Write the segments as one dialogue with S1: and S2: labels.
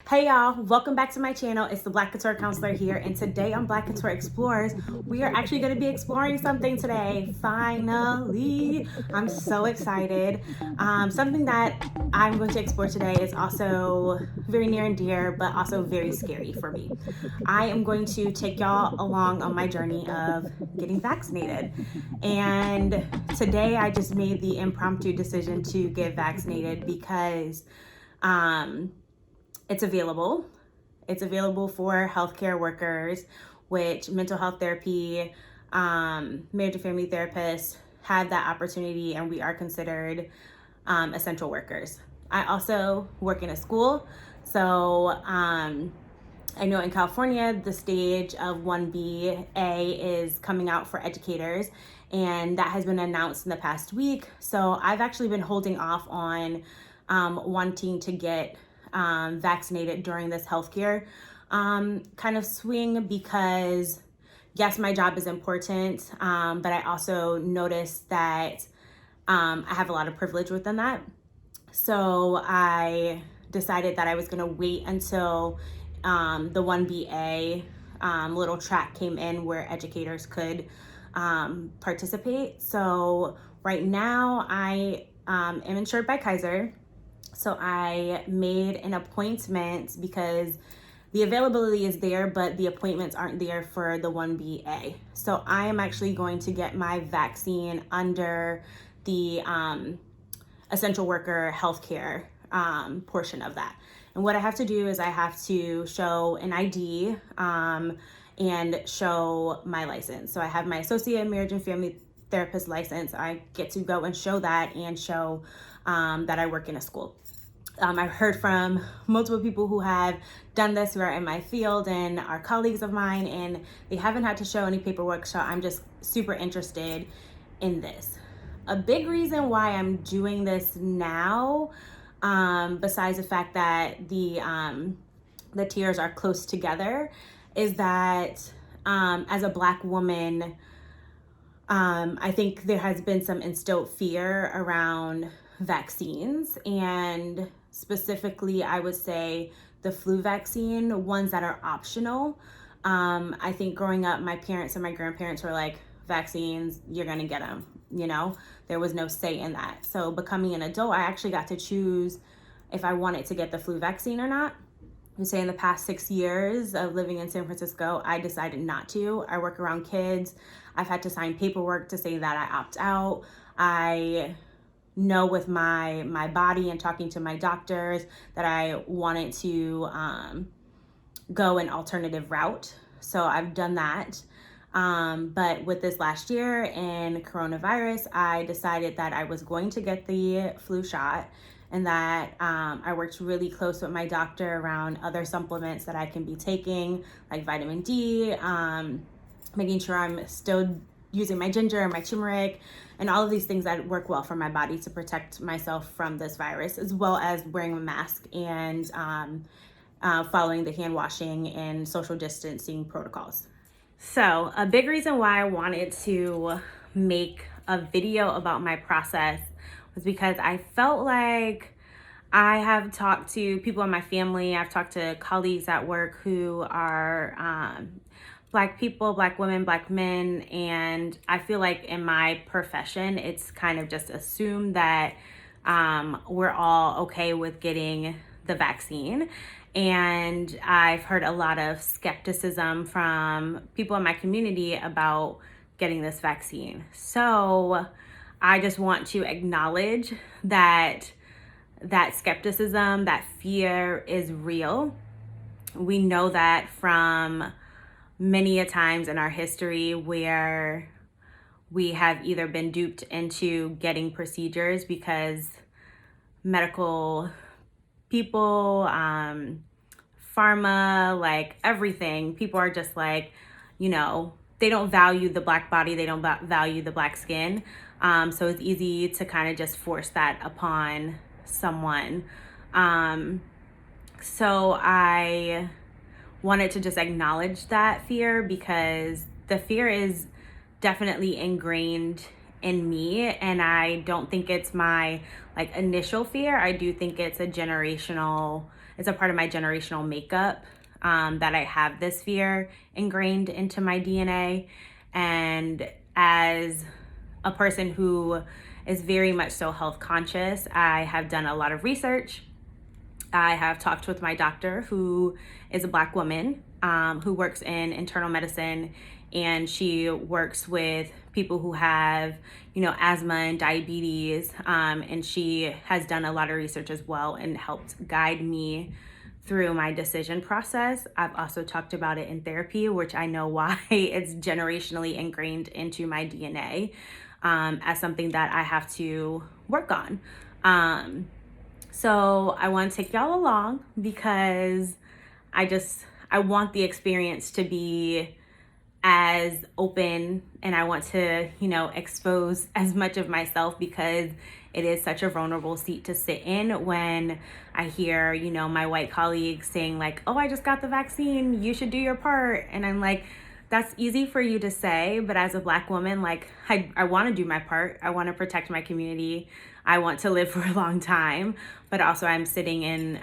S1: Hey y'all, welcome back to my channel. It's the Black Couture Counselor here, and today on Black Couture Explores, we are actually going to be exploring something today. Finally, I'm so excited. Something that I'm going to explore today is also very near and dear, but also very scary for me. I am going to take y'all along on my journey of getting vaccinated. And today I just made the impromptu decision to get vaccinated because it's available. It's available for healthcare workers, which mental health therapy, marriage and family therapists have that opportunity, and we are considered essential workers. I also work in a school, so I know in California, the stage of 1BA is coming out for educators, and that has been announced in the past week. So I've actually been holding off on wanting to get vaccinated during this healthcare kind of swing because yes, my job is important, but I also noticed that I have a lot of privilege within that. So I decided that I was going to wait until the 1BA little track came in where educators could participate. So right now I am insured by Kaiser. So I made an appointment because the availability is there, but the appointments aren't there for the 1BA. So I am actually going to get my vaccine under the essential worker healthcare portion of that. And what I have to do is I have to show an ID and show my license. So I have my associate marriage and family therapist license. I get to go and show that and show that I work in a school. I've heard from multiple people who have done this, who are in my field and are colleagues of mine, and they haven't had to show any paperwork, so I'm just super interested in this. A big reason why I'm doing this now, besides the fact that the tiers are close together, is that as a Black woman, I think there has been some instilled fear around vaccines, and specifically I would say the flu vaccine, ones that are optional. I think growing up, my parents and my grandparents were like, vaccines, you're gonna get them, there was no say in that. So becoming an adult, I actually got to choose if I wanted to get the flu vaccine or not. I would say in the past 6 years of living in San Francisco, I decided not to. I work around kids. I've had to sign paperwork to say that I opt out. I know with my body and talking to my doctors that I wanted to go an alternative route. So I've done that. But with this last year and coronavirus, I decided that I was going to get the flu shot, and that I worked really close with my doctor around other supplements that I can be taking, like vitamin D, making sure I'm still using my ginger and my turmeric and all of these things that work well for my body to protect myself from this virus, as well as wearing a mask and following the hand washing and social distancing protocols. So a big reason why I wanted to make a video about my process was because I felt like I have talked to people in my family, I've talked to colleagues at work who are Black people, Black women, Black men, and I feel like in my profession, it's kind of just assumed that we're all okay with getting the vaccine. And I've heard a lot of skepticism from people in my community about getting this vaccine. So I just want to acknowledge that skepticism, that fear is real. We know that from many a times in our history where we have either been duped into getting procedures because medical people, pharma, like everything, people are just like, they don't value the Black body, they don't value the Black skin. So it's easy to kind of just force that upon someone. So I wanted to just acknowledge that fear because the fear is definitely ingrained in me, and I don't think it's my initial fear. I do think it's a generational it's a part of my generational makeup, that I have this fear ingrained into my DNA. And as a person who is very much so health conscious, I have done a lot of research. I have talked with my doctor, who is a Black woman, who works in internal medicine, and she works with people who have, asthma and diabetes, and she has done a lot of research as well and helped guide me through my decision process. I've also talked about it in therapy, which I know why it's generationally ingrained into my DNA, as something that I have to work on. So I want to take y'all along because I want the experience to be as open, and I want to, expose as much of myself, because it is such a vulnerable seat to sit in when I hear, my white colleagues saying like, oh, I just got the vaccine, you should do your part. And I'm like, that's easy for you to say, but as a Black woman, like I want to do my part. I want to protect my community. I want to live for a long time, but also I'm sitting in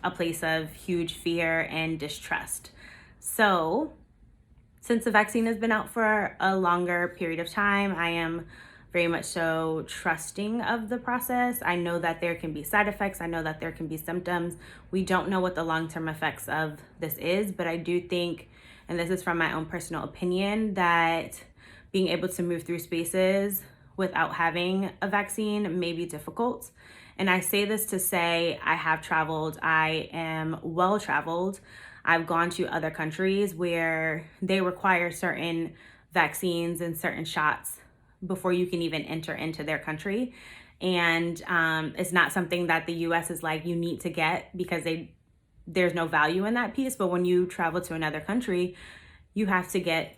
S1: a place of huge fear and distrust. So since the vaccine has been out for a longer period of time, I am very much so trusting of the process. I know that there can be side effects. I know that there can be symptoms. We don't know what the long-term effects of this is, but I do think, and this is from my own personal opinion, that being able to move through spaces without having a vaccine may be difficult. And I say this to say I have traveled. I am well traveled. I've gone to other countries where they require certain vaccines and certain shots before you can even enter into their country. And it's not something that the US is like, you need to get, because there's no value in that piece. But when you travel to another country, you have to get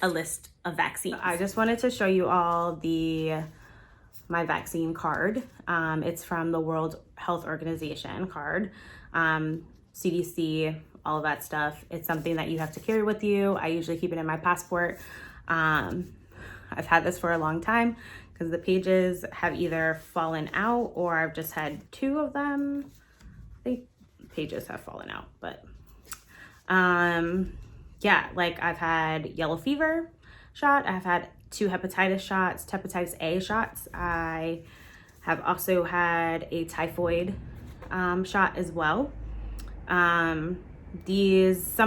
S1: a list of vaccines. I just wanted to show you all my vaccine card. It's from the World Health Organization card. CDC, all of that stuff. It's something that you have to carry with you. I usually keep it in my passport. I've had this for a long time because the pages have either fallen out or I've just had two of them. I think pages have fallen out, but yeah, like I've had yellow fever shot. I've had 2 hepatitis shots, hepatitis A shots. I have also had a typhoid shot as well. Some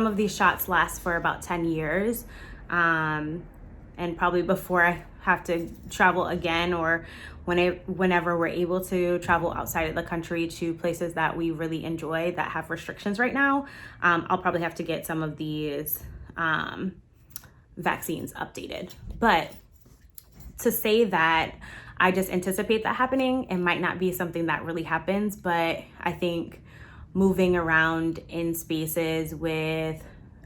S1: of these shots last for about 10 years. And probably before I have to travel again, or whenever we're able to travel outside of the country to places that we really enjoy that have restrictions right now, I'll probably have to get some of these vaccines updated. But to say that I just anticipate that happening, it might not be something that really happens, but I think moving around in spaces with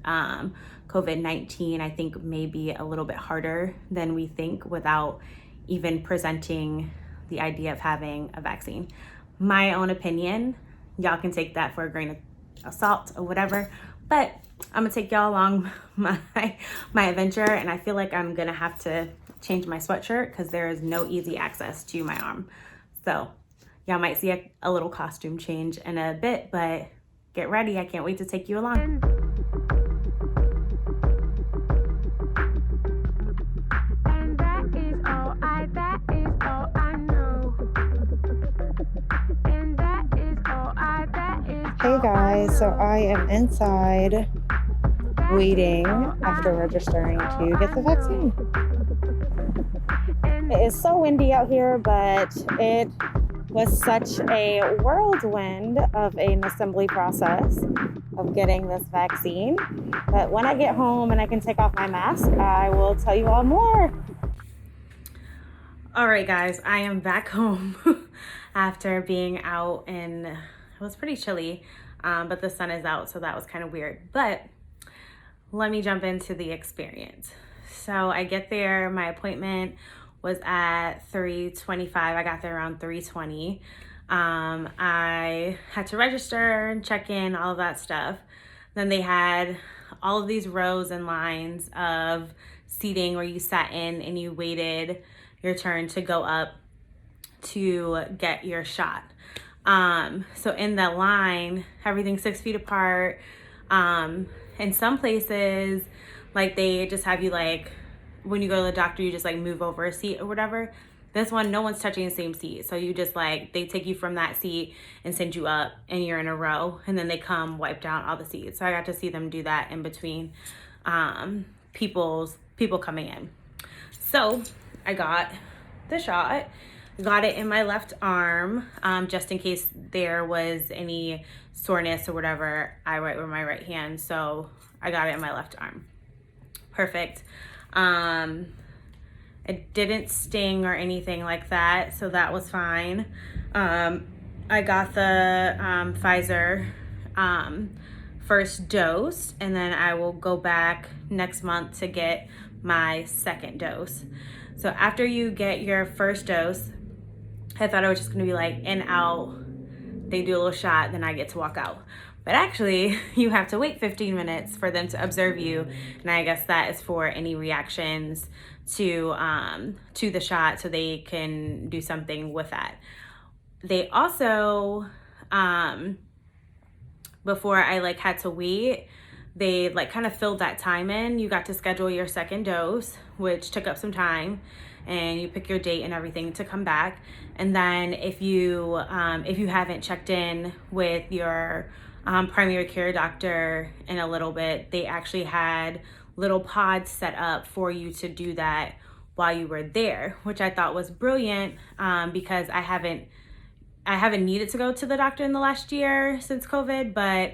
S1: COVID-19, I think may be a little bit harder than we think without even presenting the idea of having a vaccine. My own opinion, y'all can take that for a grain of salt or whatever, but I'm gonna take y'all along my adventure, and I feel like I'm gonna have to change my sweatshirt because there is no easy access to my arm. So y'all might see a little costume change in a bit, but get ready. I can't wait to take you along.
S2: Hey guys, so I am inside waiting after registering to get the vaccine. It is so windy out here, but it was such a whirlwind of an assembly process of getting this vaccine. But when I get home and I can take off my mask, I will tell you all more.
S1: All right, guys, I am back home after being out, and it was pretty chilly, but the sun is out, so that was kind of weird. But let me jump into the experience. So I get there, my appointment was at 3:25. I got there around 3:20. I had to register and check in, all of that stuff. Then they had all of these rows and lines of seating where you sat in and you waited your turn to go up to get your shot. So in the line, everything's 6 feet apart. In some places, like they just have you like, when you go to the doctor, you just like move over a seat or whatever. This one, no one's touching the same seat. So you just like, they take you from that seat and send you up and you're in a row, and then they come wipe down all the seats. So I got to see them do that in between people coming in. So I got the shot, got it in my left arm, just in case there was any soreness or whatever. I write with my right hand, so I got it in my left arm. Perfect. It didn't sting or anything like that, so that was fine. I got the Pfizer first dose, and then I will go back next month to get my second dose. So after you get your first dose, I thought it was just gonna be like in, out, they do a little shot, then I get to walk out. But actually, you have to wait 15 minutes for them to observe you, and I guess that is for any reactions to the shot, so they can do something with that. They also, before I like had to wait, they like kind of filled that time in. You got to schedule your second dose, which took up some time, and you pick your date and everything to come back. And then if you haven't checked in with your primary care doctor in a little bit, they actually had little pods set up for you to do that while you were there, which I thought was brilliant, because I haven't needed to go to the doctor in the last year since COVID, but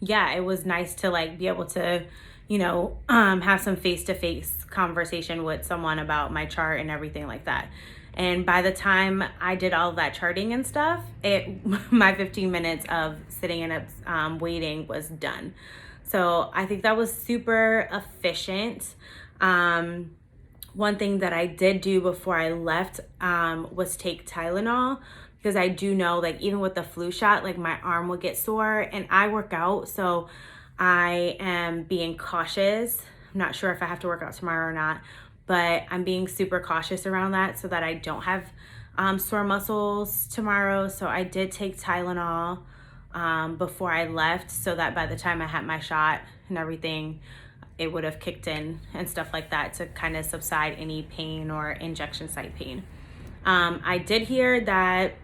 S1: yeah, it was nice to like be able to, have some face-to-face conversation with someone about my chart and everything like that. And by the time I did all of that charting and stuff, my 15 minutes of sitting and waiting was done. So I think that was super efficient. One thing that I did do before I left was take Tylenol, because I do know, like, even with the flu shot, like my arm would get sore, and I work out, so I am being cautious. I'm not sure if I have to work out tomorrow or not, but I'm being super cautious around that so that I don't have sore muscles tomorrow. So I did take Tylenol before I left, so that by the time I had my shot and everything, it would have kicked in and stuff like that to kind of subside any pain or injection site pain. I did hear that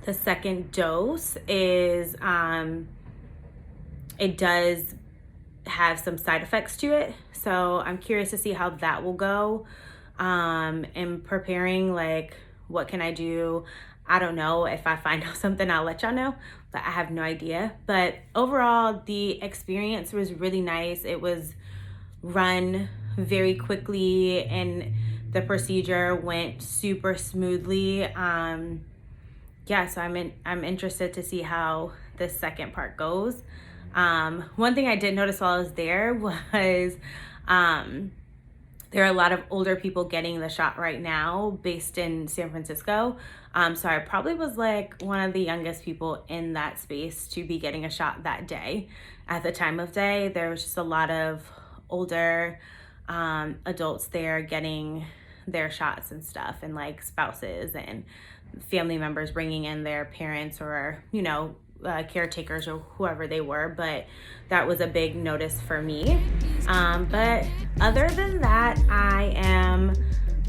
S1: the second dose is, it does have some side effects to it. So I'm curious to see how that will go. In preparing, like, what can I do? I don't know. If I find out something, I'll let y'all know, but I have no idea. But overall, the experience was really nice. It was run very quickly, and the procedure went super smoothly. Yeah, so I'm interested to see how the second part goes. One thing I did notice while I was there was there are a lot of older people getting the shot right now based in San Francisco. So I probably was like one of the youngest people in that space to be getting a shot that day. At the time of day, there was just a lot of older adults there getting their shots and stuff, and like spouses and family members bringing in their parents or, caretakers or whoever they were. But that was a big notice for me. But other than that, I am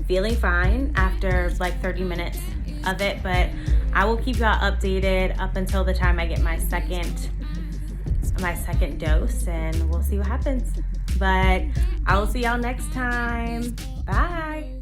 S1: feeling fine after like 30 minutes of it, but I will keep y'all updated up until the time I get my second dose, and we'll see what happens. But I will see y'all next time. Bye.